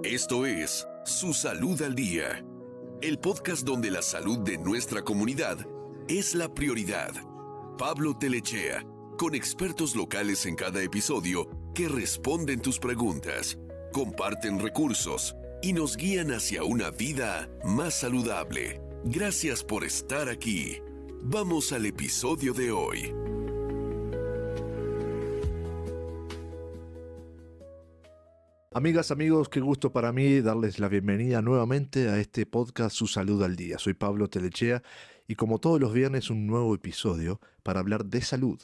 Esto es Su Salud al Día, el podcast donde la salud de nuestra comunidad es la prioridad. Pablo Telechea, con expertos locales en cada episodio que responden tus preguntas, comparten recursos y nos guían hacia una vida más saludable. Gracias por estar aquí. Vamos al episodio de hoy. Amigas, amigos, qué gusto para mí darles la bienvenida nuevamente a este podcast Su Salud al Día. Soy Pablo Telechea y como todos los viernes un nuevo episodio para hablar de salud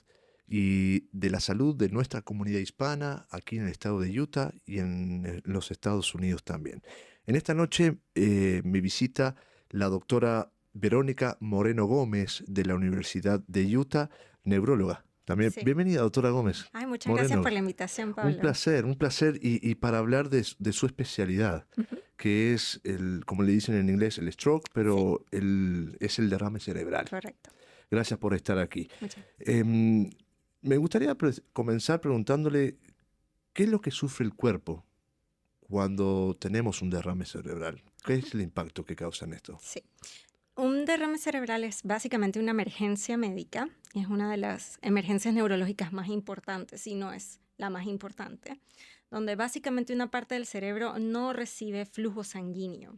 y de la salud de nuestra comunidad hispana aquí en el estado de Utah y en los Estados Unidos también. En esta noche me visita la doctora Verónica Moreno Gómez de la Universidad de Utah, neuróloga. También, Sí. bienvenida, doctora Gómez. Ay, muchas Moreno. gracias por la invitación, Pablo. Un placer y para hablar de su especialidad, que es, como le dicen en inglés, el stroke, pero es el derrame cerebral. Correcto. Gracias por estar aquí. Muchas Me gustaría comenzar preguntándole, ¿qué es lo que sufre el cuerpo cuando tenemos un derrame cerebral? ¿Qué es el impacto que causa en esto? Sí. Un derrame cerebral es básicamente una emergencia médica y es una de las emergencias neurológicas más importantes, si no es la más importante, donde básicamente una parte del cerebro no recibe flujo sanguíneo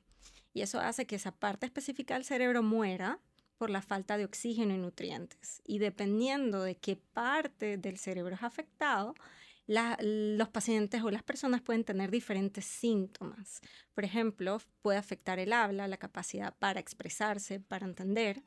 y eso hace que esa parte específica del cerebro muera por la falta de oxígeno y nutrientes. Y dependiendo de qué parte del cerebro es afectado, los pacientes o las personas pueden tener diferentes síntomas. Por ejemplo, puede afectar el habla, la capacidad para expresarse, para entender.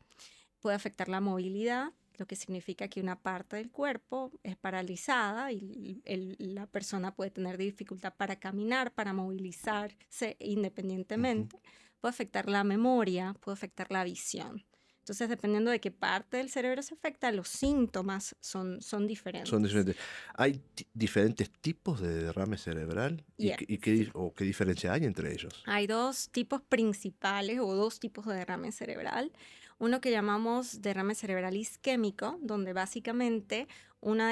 Puede afectar la movilidad, lo que significa que una parte del cuerpo es paralizada y la persona puede tener dificultad para caminar, para movilizarse independientemente. Puede afectar la memoria, puede afectar la visión. Entonces, dependiendo de qué parte del cerebro se afecta, los síntomas son diferentes. Son diferentes. ¿Hay diferentes tipos de derrame cerebral? Yeah. ¿Qué diferencia hay entre ellos? Hay dos tipos principales o dos tipos de derrame cerebral. Uno que llamamos derrame cerebral isquémico, donde básicamente una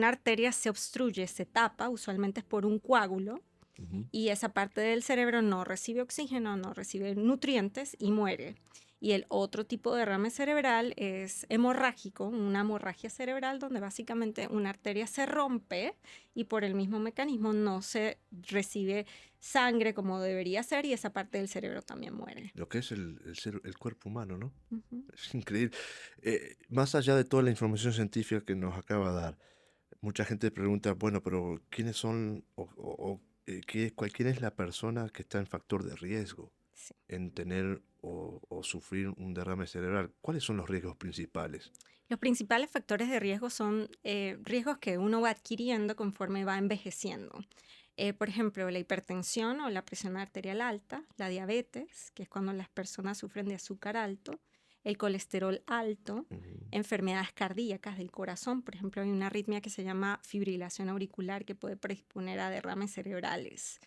arteria se obstruye, se tapa, usualmente es por un coágulo, y esa parte del cerebro no recibe oxígeno, no recibe nutrientes y muere. Y el otro tipo de derrame cerebral es hemorrágico, una hemorragia cerebral donde básicamente una arteria se rompe y por el mismo mecanismo no se recibe sangre como debería ser y esa parte del cerebro también muere. Lo que es el cuerpo humano, ¿no? Es increíble. Más allá de toda la información científica que nos acaba de dar, mucha gente pregunta, bueno, pero ¿quiénes son quién es la persona que está en factor de riesgo en tener o sufrir un derrame cerebral? ¿Cuáles son los riesgos principales? Los principales factores de riesgo son riesgos que uno va adquiriendo conforme va envejeciendo. Por ejemplo, la hipertensión o la presión arterial alta, la diabetes, que es cuando las personas sufren de azúcar alto, el colesterol alto, enfermedades cardíacas del corazón. Por ejemplo, hay una arritmia que se llama fibrilación auricular que puede predisponer a derrames cerebrales.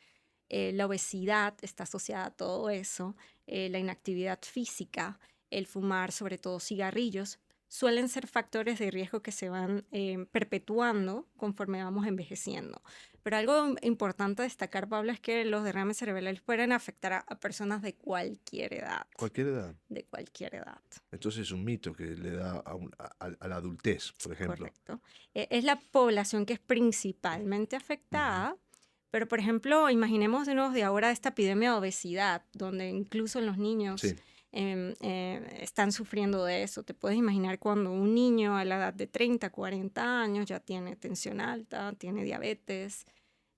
La obesidad está asociada a todo eso, la inactividad física, el fumar, sobre todo cigarrillos, suelen ser factores de riesgo que se van perpetuando conforme vamos envejeciendo. Pero algo importante a destacar, Pablo, es que los derrames cerebrales pueden afectar a personas de cualquier edad. ¿Cualquier edad? De cualquier edad. Entonces es un mito que le da a la adultez, por ejemplo. Correcto. Es la población que es principalmente afectada. Pero, por ejemplo, imaginémonos de ahora esta epidemia de obesidad, donde incluso los niños están sufriendo de eso. Te puedes imaginar cuando un niño a la edad de 30, 40 años ya tiene tensión alta, tiene diabetes,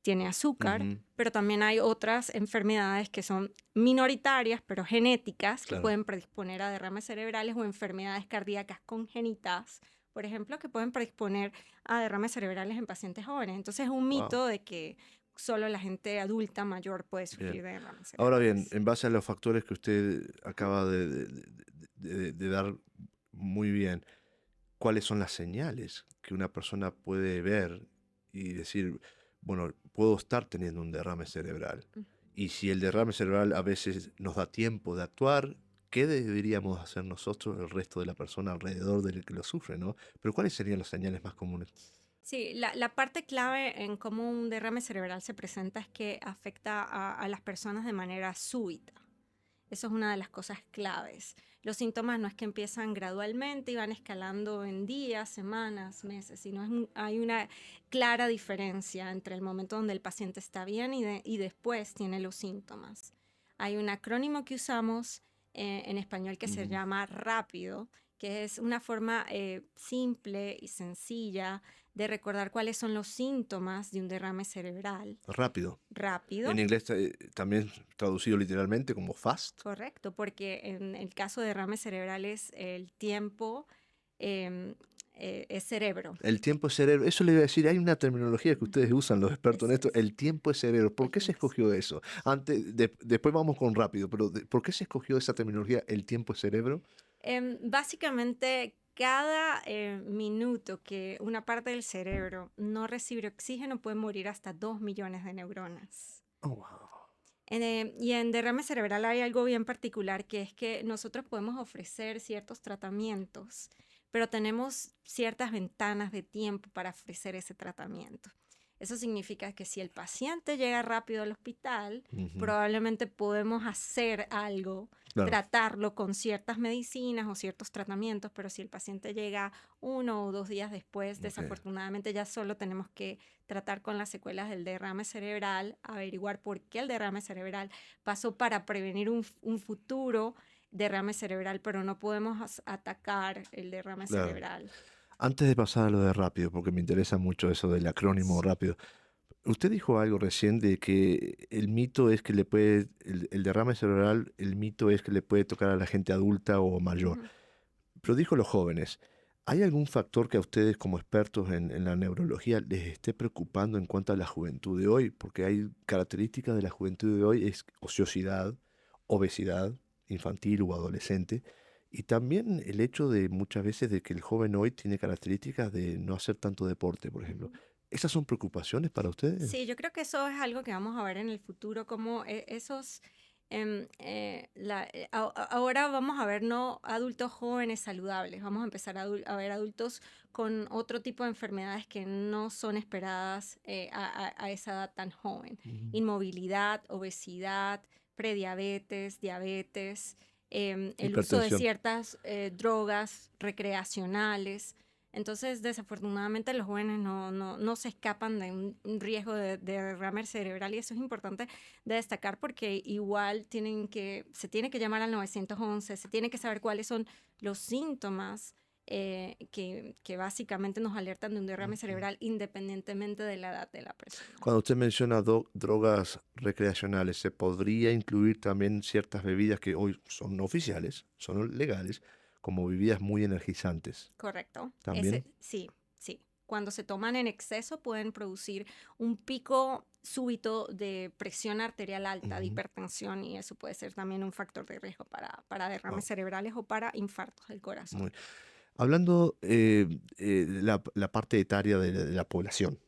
tiene azúcar, pero también hay otras enfermedades que son minoritarias, pero genéticas, que pueden predisponer a derrames cerebrales o enfermedades cardíacas congénitas, por ejemplo, que pueden predisponer a derrames cerebrales en pacientes jóvenes. Entonces es un mito de que solo la gente adulta mayor puede sufrir de derrames cerebrales. Ahora bien, en base a los factores que usted acaba de dar muy bien, ¿cuáles son las señales que una persona puede ver y decir, bueno, puedo estar teniendo un derrame cerebral? Y si el derrame cerebral a veces nos da tiempo de actuar, ¿qué deberíamos hacer nosotros, el resto de la persona alrededor del que lo sufre, ¿no? Pero ¿cuáles serían las señales más comunes? Sí, la parte clave en cómo un derrame cerebral se presenta es que afecta a las personas de manera súbita. Eso es una de las cosas claves. Los síntomas no es que empiezan gradualmente y van escalando en días, semanas, meses, sino hay una clara diferencia entre el momento donde el paciente está bien y después tiene los síntomas. Hay un acrónimo que usamos en español que se llama rápido, que es una forma simple y sencilla de recordar cuáles son los síntomas de un derrame cerebral. Rápido. Rápido. En inglés también traducido literalmente como fast. Correcto, porque en el caso de derrames cerebrales el tiempo es cerebro. El tiempo es cerebro. Eso le iba a decir, hay una terminología que ustedes usan, los expertos en esto. El tiempo es cerebro. ¿Por qué se escogió eso? Después vamos con rápido, pero ¿por qué se escogió esa terminología, el tiempo es cerebro? Básicamente, cada minuto que una parte del cerebro no recibe oxígeno puede morir hasta 2 millones de neuronas. Oh, wow. Y en derrame cerebral hay algo bien particular, que es que nosotros podemos ofrecer ciertos tratamientos, pero tenemos ciertas ventanas de tiempo para ofrecer ese tratamiento. Eso significa que si el paciente llega rápido al hospital, probablemente podemos hacer algo, tratarlo con ciertas medicinas o ciertos tratamientos, pero si el paciente llega 1 o 2 días después, desafortunadamente ya solo tenemos que tratar con las secuelas del derrame cerebral, averiguar por qué el derrame cerebral pasó para prevenir un futuro derrame cerebral, pero no podemos atacar el derrame cerebral. Antes de pasar a lo de rápido, porque me interesa mucho eso del acrónimo rápido, usted dijo algo recién de que el mito es que el derrame cerebral, el mito es que le puede tocar a la gente adulta o mayor, pero dijo los jóvenes. ¿Hay algún factor que a ustedes como expertos en la neurología les esté preocupando en cuanto a la juventud de hoy? Porque hay características de la juventud de hoy, es ociosidad, obesidad infantil o adolescente, y también el hecho de muchas veces de que el joven hoy tiene características de no hacer tanto deporte, por ejemplo. ¿Esas son preocupaciones para ustedes? Sí, yo creo que eso es algo que vamos a ver en el futuro, como esos... ahora vamos a ver no adultos jóvenes saludables, vamos a empezar a ver adultos con otro tipo de enfermedades que no son esperadas a esa edad tan joven. Inmovilidad, obesidad, prediabetes, diabetes, el uso de ciertas drogas recreacionales. Entonces, desafortunadamente, los jóvenes no se escapan de un riesgo de derrame cerebral, y eso es importante de destacar, porque igual se tiene que llamar al 911, se tiene que saber cuáles son los síntomas que básicamente nos alertan de un derrame cerebral independientemente de la edad de la persona. Cuando usted menciona drogas recreacionales, ¿se podría incluir también ciertas bebidas que hoy son no oficiales, son legales, como bebidas muy energizantes? Correcto. ¿También? Sí. Cuando se toman en exceso pueden producir un pico súbito de presión arterial alta, de hipertensión, y eso puede ser también un factor de riesgo para derrames cerebrales o para infartos del corazón. Hablando de la parte etaria de la población,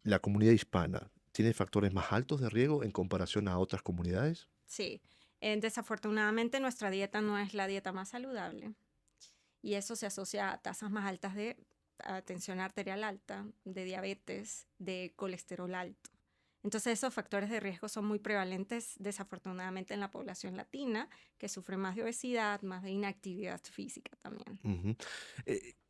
la comunidad hispana, ¿tiene factores más altos de riesgo en comparación a otras comunidades? Sí. Desafortunadamente nuestra dieta no es la dieta más saludable, y eso se asocia a tasas más altas de tensión arterial alta, de diabetes, de colesterol alto. Entonces esos factores de riesgo son muy prevalentes desafortunadamente en la población latina, que sufre más de obesidad, más de inactividad física también.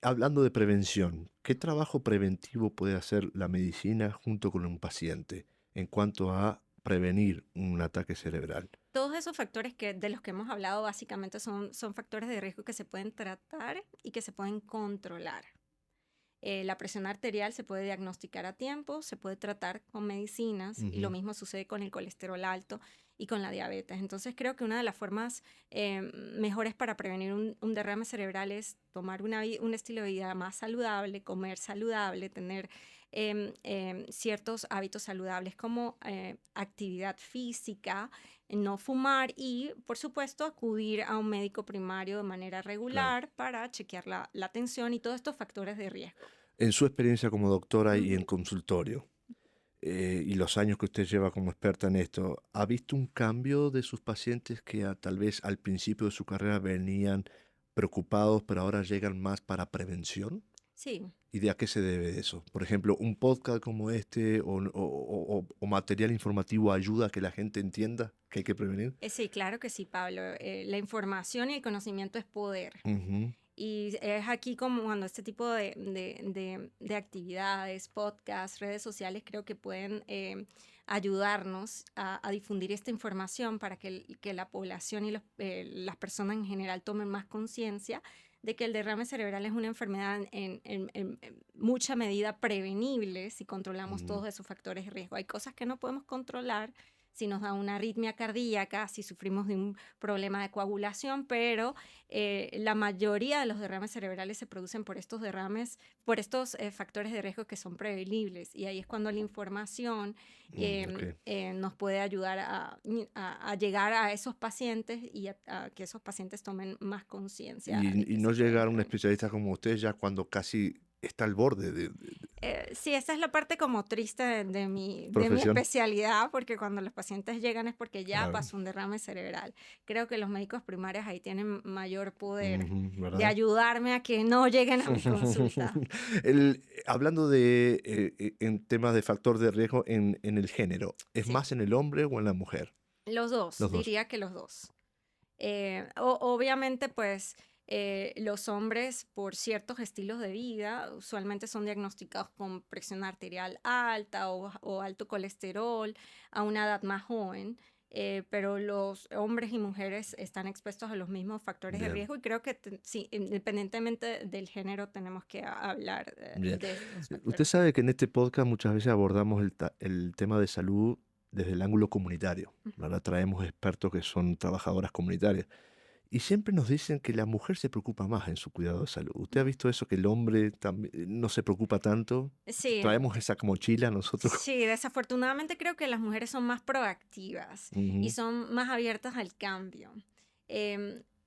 Hablando de prevención, ¿qué trabajo preventivo puede hacer la medicina junto con un paciente en cuanto a prevenir un ataque cerebral? Todos esos factores de los que hemos hablado básicamente son factores de riesgo que se pueden tratar y que se pueden controlar. La presión arterial se puede diagnosticar a tiempo, se puede tratar con medicinas, y lo mismo sucede con el colesterol alto y con la diabetes. Entonces creo que una de las formas mejores para prevenir un derrame cerebral es tomar un estilo de vida más saludable, comer saludable, tener ciertos hábitos saludables como actividad física, no fumar y, por supuesto, acudir a un médico primario de manera regular para chequear la tensión y todos estos factores de riesgo. En su experiencia como doctora y en consultorio, y los años que usted lleva como experta en esto, ¿ha visto un cambio de sus pacientes que tal vez al principio de su carrera venían preocupados, pero ahora llegan más para prevención? Sí. ¿Y de a qué se debe eso? Por ejemplo, un podcast como este o material informativo ayuda a que la gente entienda que hay que prevenir. Sí, claro que sí, Pablo. La información y el conocimiento es poder. Ujú, Y es aquí como cuando este tipo de actividades, podcasts, redes sociales, creo que pueden ayudarnos a difundir esta información para que la población y las personas en general tomen más conciencia de que el derrame cerebral es una enfermedad en mucha medida prevenible si controlamos ujú. todos esos factores de riesgo. Hay cosas que no podemos controlar si nos da una arritmia cardíaca, si sufrimos de un problema de coagulación, pero la mayoría de los derrames cerebrales se producen por estos derrames, por estos factores de riesgo que son prevenibles. Y ahí es cuando la información Ok. nos puede ayudar a llegar a esos pacientes y a que esos pacientes tomen más conciencia de Y que no se pueden llegar a un prevenir. especialista como usted ya cuando casi está al borde de Sí, esa es la parte como triste de mi profesión. especialidad, porque cuando los pacientes llegan es porque ya Claro. pasó un derrame cerebral. Creo que los médicos primarios ahí tienen mayor poder Ujú, de ¿verdad? ayudarme a que no lleguen a mi consulta. Hablando en temas de factor de riesgo en el género, ¿es Sí, más en el hombre o en la mujer? los dos, Los dos. diría que los dos. Obviamente, pues los hombres por ciertos estilos de vida usualmente son diagnosticados con presión arterial alta o alto colesterol a una edad más joven, pero los hombres y mujeres están expuestos a los mismos factores de Bien, riesgo y creo que sí, independientemente del género tenemos que hablar bien. de estos Usted factores de sabe riesgo. que en este podcast muchas veces abordamos el tema de salud desde el ángulo comunitario, Ujú. ¿verdad? Traemos expertos que son trabajadoras comunitarias. Y siempre nos dicen que la mujer se preocupa más en su cuidado de salud. ¿Usted ha visto eso, que el hombre no se preocupa tanto? Sí, Traemos esa mochila nosotros. sí, desafortunadamente creo que las mujeres son más proactivas y Ujú, son más abiertas al cambio.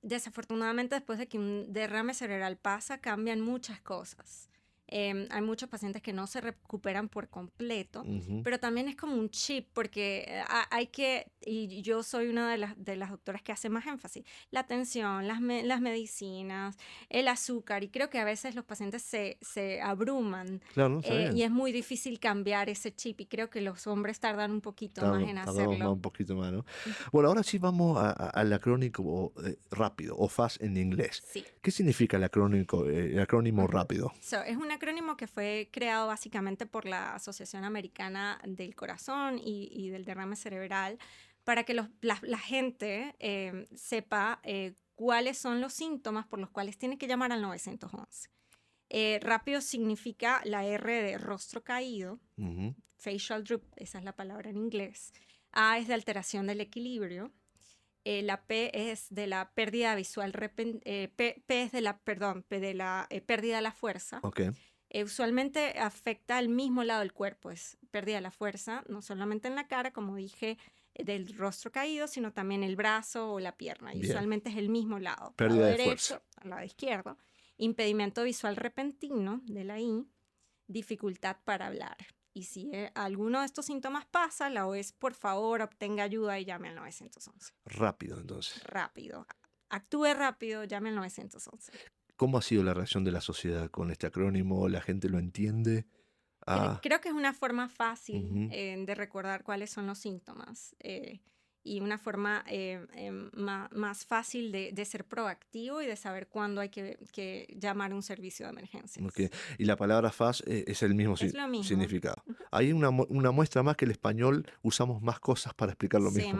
Desafortunadamente, después de que un derrame cerebral pasa, cambian muchas cosas. Hay muchos pacientes que no se recuperan por completo, ujú. pero también es como un chip, porque hay que, y yo soy una de las doctoras que hace más énfasis, la atención, las medicinas, el azúcar, y creo que a veces los pacientes se abruman Claro, no, está y bien. es muy difícil cambiar ese chip y creo que los hombres tardan un poquito más en Tardamos más hacerlo. un poquito más, ¿no? Ujú. Bueno, ahora sí vamos al acrónimo rápido o FAST en inglés. Sí. ¿Qué significa el acrónimo Ujú. rápido? Es un acrónimo que fue creado básicamente por la Asociación Americana del Corazón y del Derrame Cerebral para que la gente sepa cuáles son los síntomas por los cuales tiene que llamar al 911. Rápido significa la R de rostro caído, Ujú, facial droop, esa es la palabra en inglés. A es de alteración del equilibrio. La P es de la pérdida visual, P es de la, perdón, P de la pérdida de la fuerza. ok, Usualmente afecta al mismo lado del cuerpo, es pérdida de la fuerza, no solamente en la cara, como dije, del rostro caído, sino también el brazo o la pierna. Y bien. usualmente es el mismo lado Pérdida de fuerza. derecho, lado izquierdo. Impedimento visual repentino de la I, dificultad para hablar. Y si alguno de estos síntomas pasa, la OES, por favor, obtenga ayuda y llame al 911. Rápido, entonces. Rápido. Actúe rápido, llame al 911. ¿Cómo ha sido la reacción de la sociedad con este acrónimo? ¿La gente lo entiende? Ah, Creo que es una forma fácil ujú. de recordar cuáles son los síntomas y una forma más fácil de ser proactivo y de saber cuándo hay que llamar a un servicio de Ok. emergencias. Y la palabra FAST es el mismo Es lo mismo. significado. Ujú. Hay una muestra más que el español usamos más cosas para explicar lo Sí, mismo.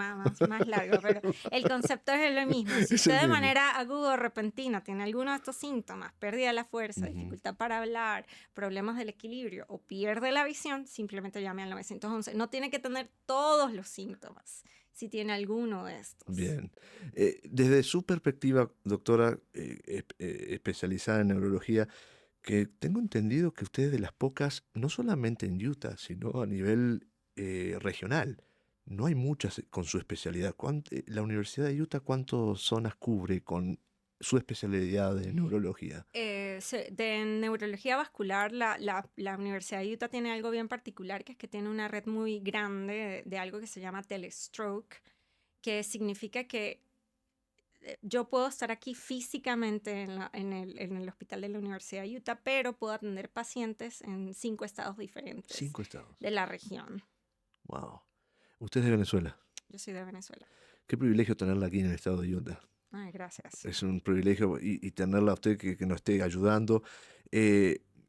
más largo, pero el concepto es lo mismo. Si Es el usted de mismo. manera aguda o repentina tiene alguno de estos síntomas, pérdida de la fuerza, Ujú. dificultad para hablar, problemas del equilibrio o pierde la visión, simplemente llame al 911. No tiene que tener todos los síntomas si tiene alguno de estos. Bien. Desde su perspectiva, doctora especializada en neurología, que tengo entendido que usted es de las pocas, no solamente en Utah, sino a nivel regional. No hay muchas con su especialidad. La Universidad de Utah, ¿cuántas zonas cubre con su especialidad de neurología? De neurología vascular, la Universidad de Utah tiene algo bien particular, que es que tiene una red muy grande de algo que se llama telestroke, que significa que yo puedo estar aquí físicamente en el hospital de la Universidad de Utah, pero puedo atender pacientes en 5 estados diferentes 5 estados. de la región. Wow. Usted es de Venezuela. Yo soy de Venezuela. Qué privilegio tenerla aquí en el estado de Utah. Ay, gracias. Es un privilegio y tenerla a usted que nos esté ayudando.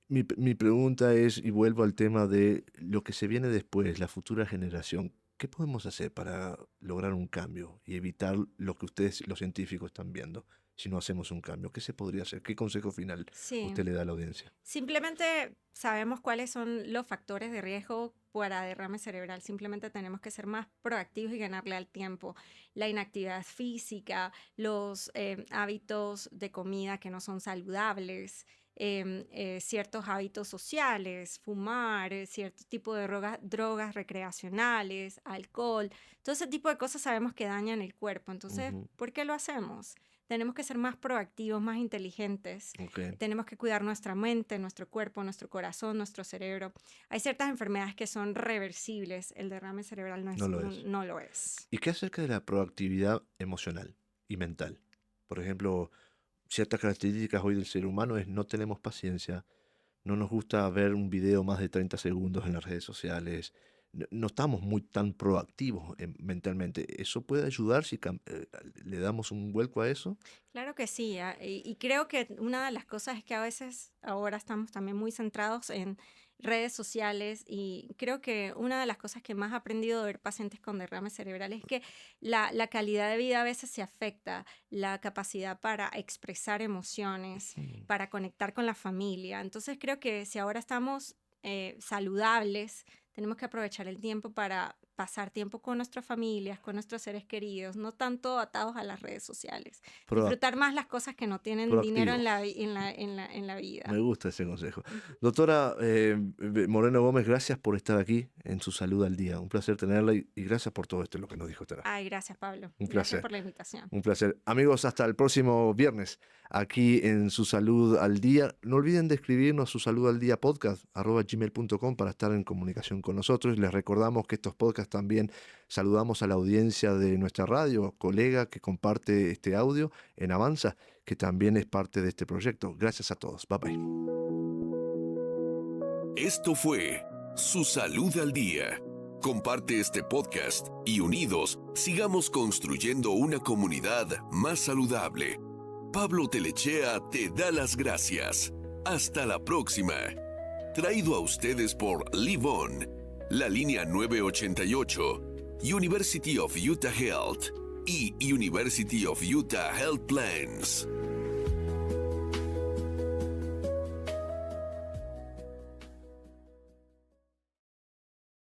Mi pregunta es, y vuelvo al tema de lo que se viene después, la futura generación. ¿Qué podemos hacer para lograr un cambio y evitar lo que ustedes, los científicos, están viendo si no hacemos un cambio? ¿Qué se podría hacer? ¿Qué consejo final Sí. usted le da a la audiencia? Simplemente sabemos cuáles son los factores de riesgo para derrame cerebral. Simplemente tenemos que ser más proactivos y ganarle al tiempo. La inactividad física, los hábitos de comida que no son saludables, ciertos hábitos sociales, fumar, cierto tipo de drogas recreacionales, alcohol. Todo ese tipo de cosas sabemos que dañan el cuerpo. Entonces, ¿por qué lo hacemos? Tenemos que ser más proactivos, más inteligentes. Okay. Tenemos que cuidar nuestra mente, nuestro cuerpo, nuestro corazón, nuestro cerebro. Hay ciertas enfermedades que son reversibles. El derrame cerebral no lo es. ¿Y qué acerca de la proactividad emocional y mental? Por ejemplo, ciertas características hoy del ser humano es no tenemos paciencia, no nos gusta ver un video más de 30 segundos en las redes sociales, no estamos muy tan proactivos mentalmente. ¿Eso puede ayudar si le damos un vuelco a eso? Claro que sí, y creo que una de las cosas es que a veces ahora estamos también muy centrados en redes sociales y creo que una de las cosas que más he aprendido de ver pacientes con derrame cerebral es que la calidad de vida a veces se afecta, la capacidad para expresar emociones, para conectar con la familia. Entonces creo que si ahora estamos saludables, tenemos que aprovechar el tiempo para pasar tiempo con nuestras familias, con nuestros seres queridos, no tanto atados a las redes sociales. Disfrutar más las cosas que no tienen dinero en la vida. Me gusta ese consejo. Doctora Moreno Gómez, gracias por estar aquí en Su Salud al Día. Un placer tenerla y gracias por todo esto, lo que nos dijo usted. Ay, gracias, Pablo. Un placer. Gracias por la invitación. Un placer. Amigos, hasta el próximo viernes aquí en Su Salud al Día. No olviden de escribirnos Su Salud al Día podcast @gmail.com para estar en comunicación con nosotros. Les recordamos que estos podcasts también saludamos a la audiencia de nuestra radio, colega que comparte este audio en Avanza, que también es parte de este proyecto. Gracias a todos. Bye bye. Esto fue Su Salud al Día. Comparte este podcast y unidos sigamos construyendo una comunidad más saludable. Pablo Telechea te da las gracias. Hasta la próxima. Traído a ustedes por Live On, la línea 988, University of Utah Health y University of Utah Health Plans.